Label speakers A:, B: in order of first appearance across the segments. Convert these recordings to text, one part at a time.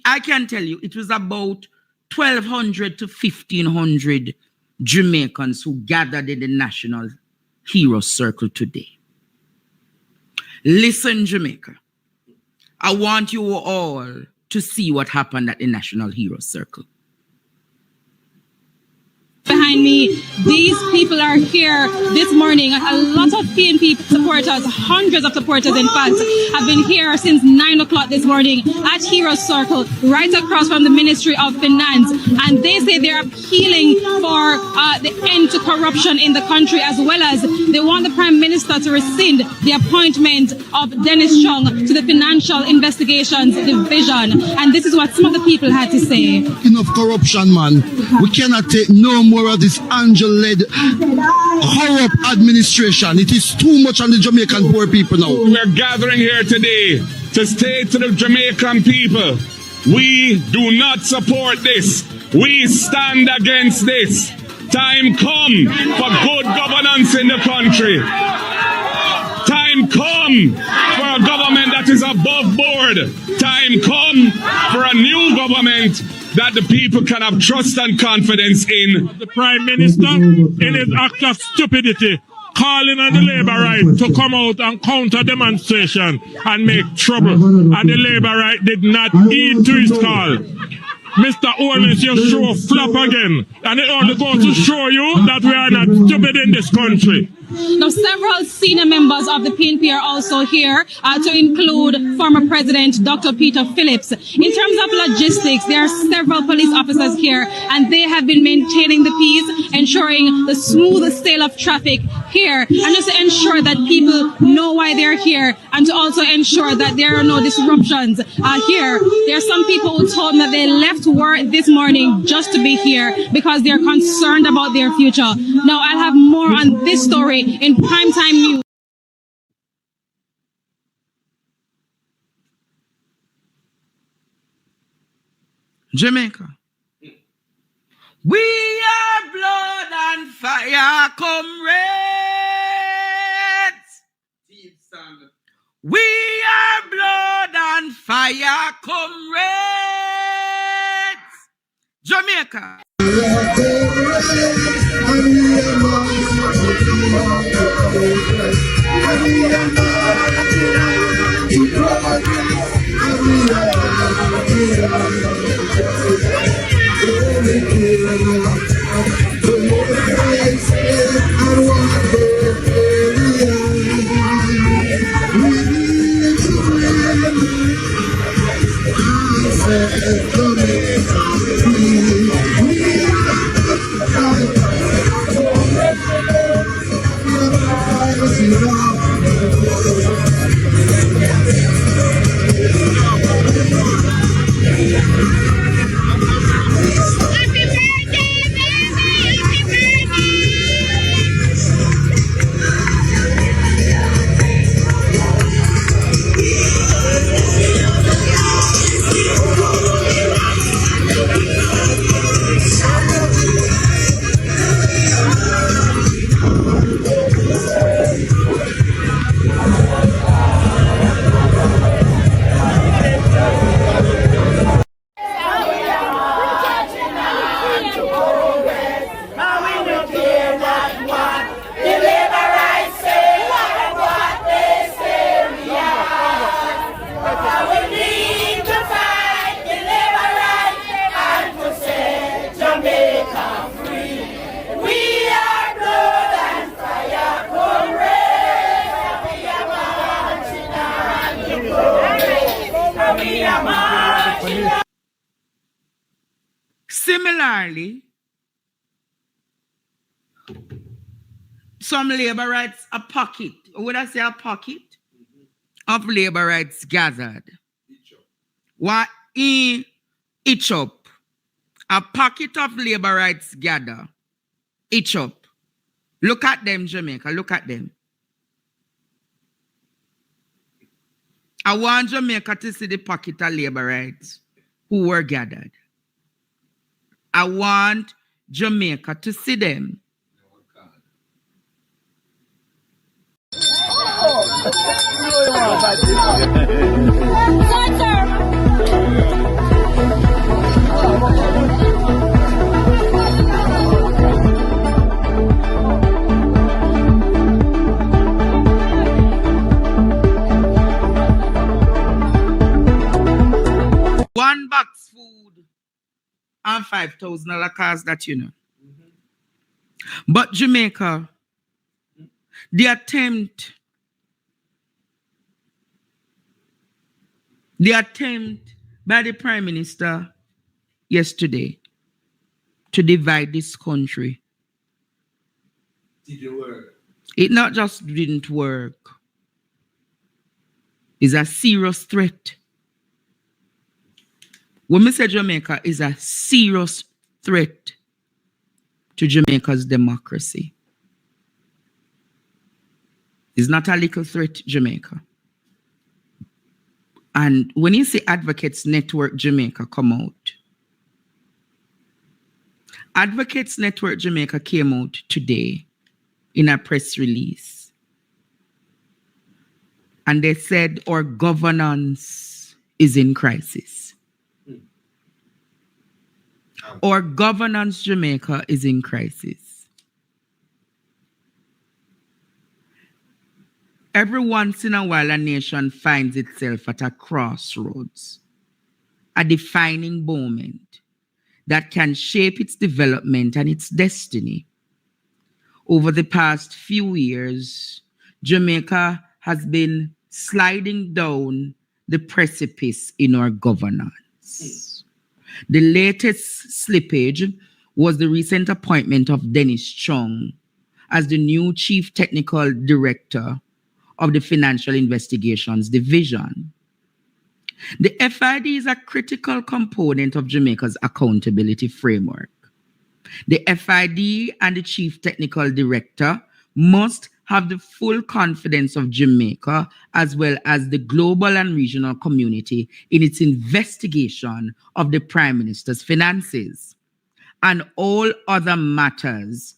A: I can tell you, it was about 1,200 to 1,500 Jamaicans who gathered in the National Hero Circle today. Listen, Jamaica, I want you all to see what happened at the National Hero Circle.
B: Behind me, these people are here this morning. A lot of PNP supporters, hundreds of supporters in fact, have been here since 9 o'clock this morning at Hero Circle, right across from the Ministry of Finance. And they say they're appealing for the end to corruption in the country, as well as they want the Prime Minister to rescind the appointment of Dennis Chung to the Financial Investigations Division. And this is what some of the people had to say.
C: Enough corruption, man. We cannot take no more of this angel-led corrupt administration. It is too much on the Jamaican poor people now.
D: We're gathering here today to state to the Jamaican people, we do not support this. We stand against this. Time come for good governance in the country. Time come for a government that is above board. Time come for a new government that the people can have trust and confidence in.
E: The Prime Minister, in his act of stupidity, calling on the Labour right to come out and counter demonstration and make trouble. And the Labour right did not heed to his call. Mr. Owens, your show flop again. And it only goes to show you that we are not stupid in this country.
B: Now, several senior members of the PNP are also here, to include former President Dr. Peter Phillips. In terms of logistics, there are several police officers here, and they have been maintaining the peace, ensuring the smooth sail of traffic here, and just to ensure that people know why they're here, and to also ensure that there are no disruptions here. There are some people who told me that they left work this morning just to be here because they're concerned about their future. Now, I'll have more on this story in primetime news.
A: Jamaica. We are blood and fire, comrades. We are blood and fire, comrades. Jamaica. Similarly, some labor rights, a pocket, would I say a pocket of labor rights gathered. What in each up, a pocket of labor rights gather, each up. Look at them, Jamaica, look at them. I want Jamaica to see the pocket of labor rights who were gathered. I want Jamaica to see them.
F: Oh.
A: and $5,000 cars that you know. But Jamaica, the attempt by the Prime Minister yesterday to divide this country,
F: Didn't work.
A: it not just didn't work. It's a serious threat. When we say Jamaica is a serious threat to Jamaica's democracy. It's not a little threat, Jamaica. And when you see Advocates Network Jamaica come out, Advocates Network Jamaica came out today in a press release. And they said our governance is in crisis. Our governance, Jamaica, is in crisis. Every once in a while, a nation finds itself at a crossroads, a defining moment that can shape its development and its destiny. Over the past few years, Jamaica has been sliding down the precipice in our governance. The latest slippage was the recent appointment of Chung as the new Chief Technical Director of the Financial Investigations Division. The FID is a critical component of Jamaica's accountability framework. The FID and the Chief Technical Director must have the full confidence of Jamaica as well as the global and regional community in its investigation of the Prime Minister's finances and all other matters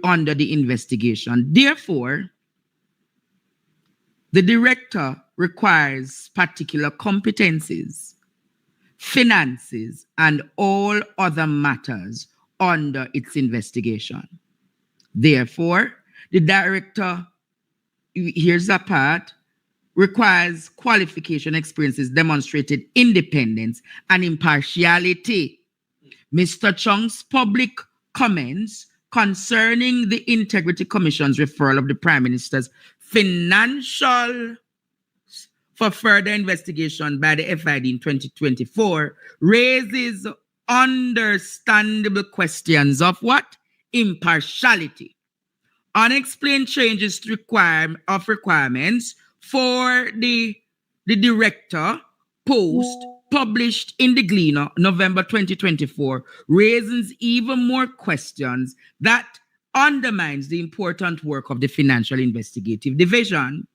A: under the investigation. Therefore, the director requires particular competencies, finances, and all other matters under its investigation. Therefore, the director, here's a part, requires qualification, experiences, demonstrated independence and impartiality. Mr. Chung's public comments concerning the Integrity Commission's referral of the Prime Minister's financial for further investigation by the FID in 2024 raises understandable questions of what? Impartiality. Unexplained changes to requirements for the director post published in the Gleaner, November 2024, raises even more questions that undermines the important work of the Financial Investigative Division.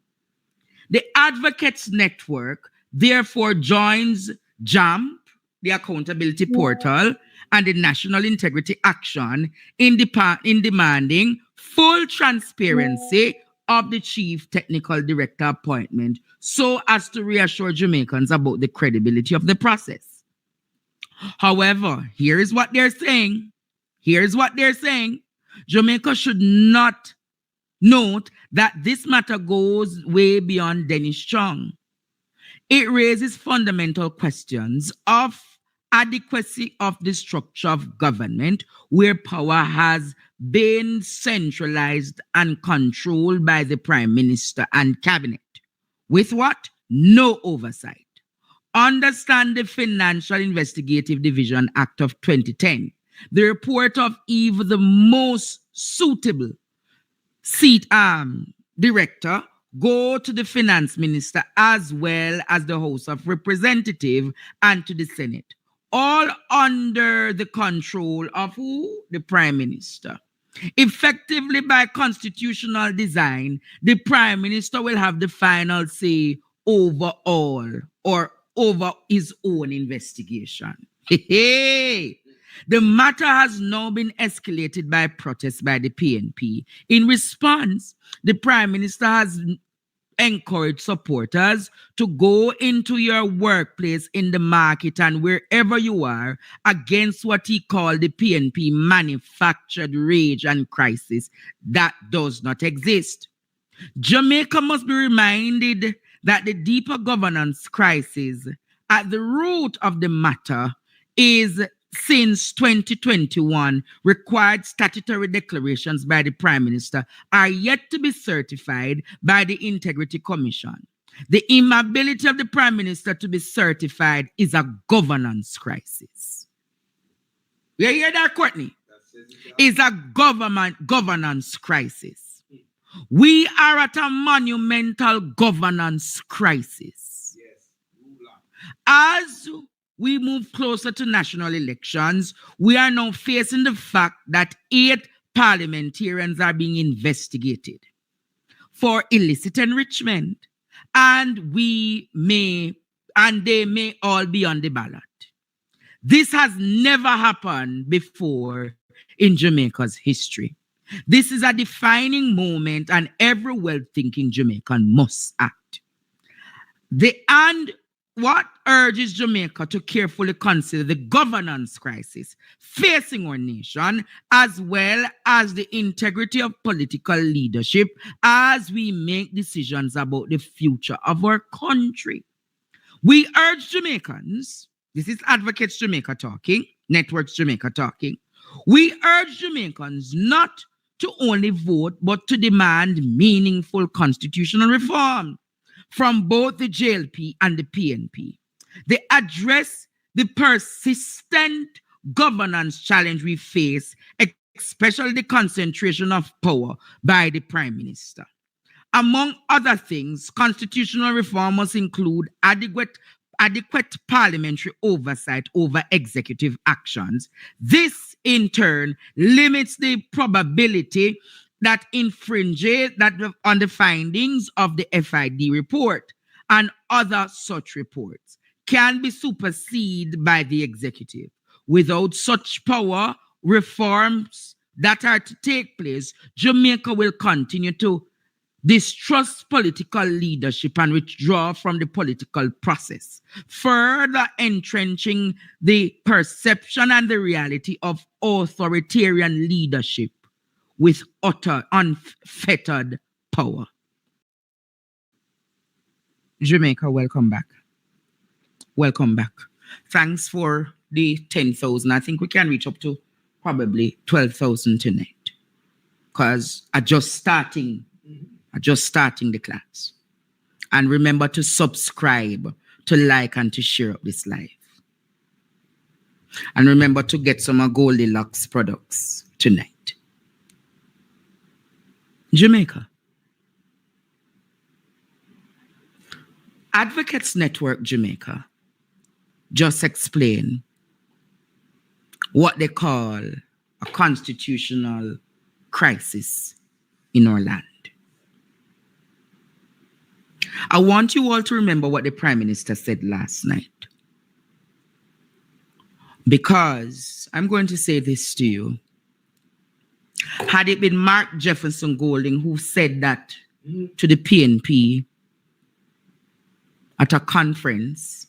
A: The Advocates Network therefore joins JAMP, the Accountability Portal, and the National Integrity Action in demanding full transparency of the Chief Technical Director appointment so as to reassure Jamaicans about the credibility of the process. However, here is what they're saying. Jamaica should not note that this matter goes way beyond Chung. It raises fundamental questions of adequacy of the structure of government where power has been centralized and controlled by the Prime Minister and Cabinet. With what? No oversight. Understand the Financial Investigative Division Act of 2010. The report of even the most suitable director go to the Finance Minister as well as the House of Representatives and to the Senate, all under the control of who? The Prime Minister. Effectively, by constitutional design, the Prime Minister will have the final say over all or over his own investigation. The matter has now been escalated by protests by the PNP. In response, the Prime Minister has encouraged supporters to go into your workplace, in the market, and wherever you are against what he called the PNP manufactured rage and crisis that does not exist. Jamaica must be reminded that the deeper governance crisis at the root of the matter is since 2021 required statutory declarations by the Prime Minister are yet to be certified by the Integrity Commission. The inability of the Prime Minister to be certified is a governance crisis. You hear that, Courtney? It's a governance crisis. We are at a monumental governance crisis. As we move closer to national elections, we are now facing the fact that 8 parliamentarians are being investigated for illicit enrichment, and they may all be on the ballot. This has never happened before in Jamaica's history. This is a defining moment, and every well-thinking Jamaican must act. What urges Jamaica to carefully consider the governance crisis facing our nation, as well as the integrity of political leadership as we make decisions about the future of our country. We urge Jamaicans, this is Advocates Jamaica talking, Networks Jamaica talking, we urge Jamaicans not to only vote, but to demand meaningful constitutional reform from both the JLP and the PNP. They address the persistent governance challenge we face, especially the concentration of power by the Prime Minister. Among other things, constitutional reform must include adequate parliamentary oversight over executive actions. This, in turn, limits the probability that infringes on the findings of the FID report and other such reports can be superseded by the executive. Without such power reforms that are to take place, Jamaica will continue to distrust political leadership and withdraw from the political process, further entrenching the perception and the reality of authoritarian leadership with utter unfettered power. Jamaica, welcome back. Welcome back. Thanks for the 10,000. I think we can reach up to probably 12,000 tonight, because I'm just starting the class. And remember to subscribe, to like, and to share up this live. And remember to get some of Goldilocks products tonight. Jamaica. Advocates Network Jamaica just explain what they call a constitutional crisis in our land. I want you all to remember what the Prime Minister said last night. Because I'm going to say this to you. Had it been Mark Jefferson Golding who said that to the PNP at a conference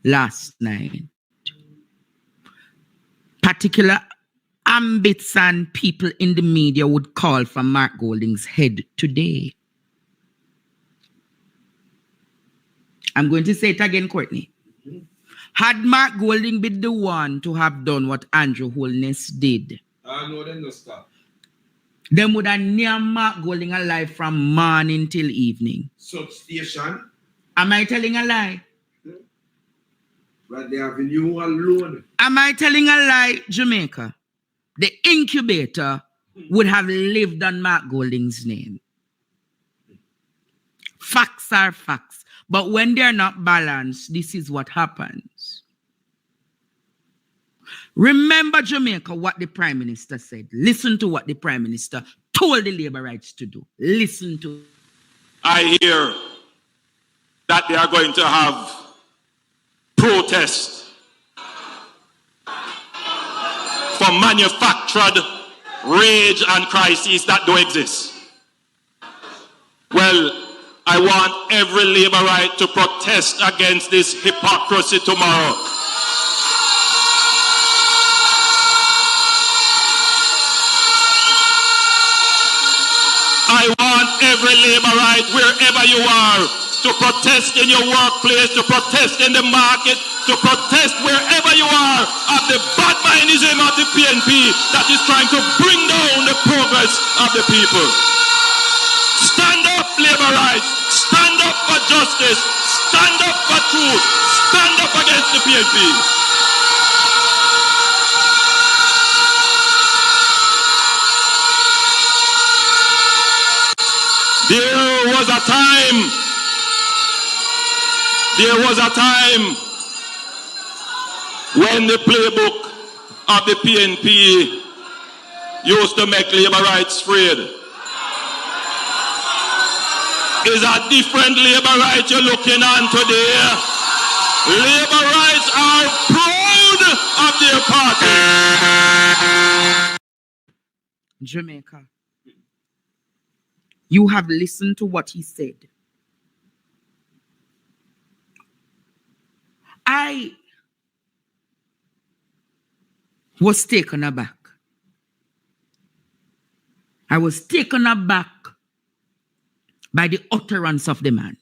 A: last night, particular ambits and people in the media would call for Mark Golding's head today. I'm going to say it again, Courtney. Had Mark Golding been the one to have done what Andrew Holness did,
F: no, then no stop.
A: Them would have near Mark Golding alive from morning till evening.
F: Substation.
A: Am I telling a lie?
F: But the avenue alone.
A: Am I telling a lie, Jamaica? The incubator would have lived on Mark Golding's name. Facts are facts. But when they're not balanced, this is what happens. Remember, Jamaica, what the Prime Minister said. Listen to what the Prime Minister told the Labour Rights to do. Listen to.
G: I hear that they are going to have protests for manufactured rage and crises that don't exist. Well, I want every Labourite to protest against this hypocrisy tomorrow. I want every Labourite, wherever you are, to protest in your workplace, to protest in the market, to protest wherever you are of the bad mindism of the PNP that is trying to bring down the progress of the people. Stand up, labor rights. Stand up for justice. Stand up for truth. Stand up against the PNP. There was a time when the playbook of the PNP used to make labor rights afraid. Is a different labor right you're looking on today. Labor rights are proud of their party.
A: Jamaica, you have listened to what he said. I was taken aback. I was taken aback by the utterance of the man.